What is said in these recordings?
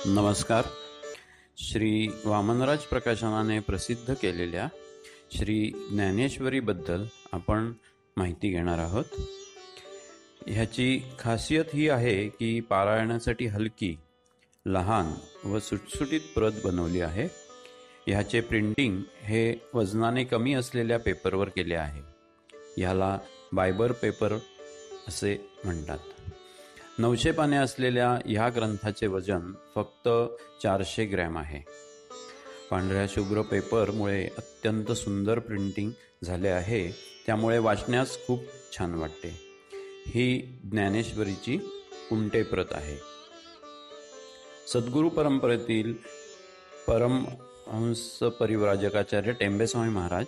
नमस्कार. श्री वामनराज प्रकाशनाने प्रसिद्ध केलेल्या श्री ज्ञानेश्वरीबद्दल आपण माहिती घेणार आहोत. ह्याची खासियत ही आहे की पारायणासाठी हलकी, लहान व सुटसुटीत प्रत बनवली आहे. ह्याचे प्रिंटिंग हे वजनाने कमी असलेल्या पेपरवर केले आहे. ह्याला बायबर पेपर असे म्हणतात. 900 पाने असलेल्या ह्या ग्रंथाचे वजन फक्त 400 ग्रॅम आहे. पांढऱ्या शुभ्र पेपरमुळे अत्यंत सुंदर प्रिंटिंग झाले आहे, त्यामुळे वाचण्यास खूप छान वाटते. ही ज्ञानेश्वरीची उंटे प्रत आहे. सद्गुरू परंपरेतील परमहंस परिव्राजकाचार्य टेंबेस्वामी महाराज,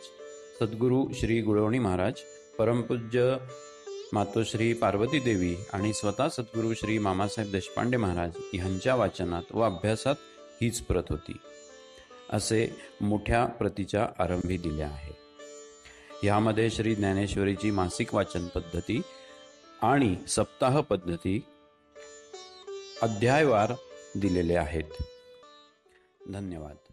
सद्गुरू श्री गुळवणी महाराज, परमपूज्य मातोश्री पार्वती देवी आणि स्वतः सद्गुरू श्री मामासाहेब देशपांडे महाराज ह्यांच्या वाचनात व अभ्यासात हीच प्रत होती, असे मोठ्या प्रतीच्या आरंभी दिल्या आहे. ह्यामध्ये श्री ज्ञानेश्वरीची मासिक वाचन पद्धती आणि सप्ताह पद्धती अध्यायवार दिलेले आहेत. धन्यवाद.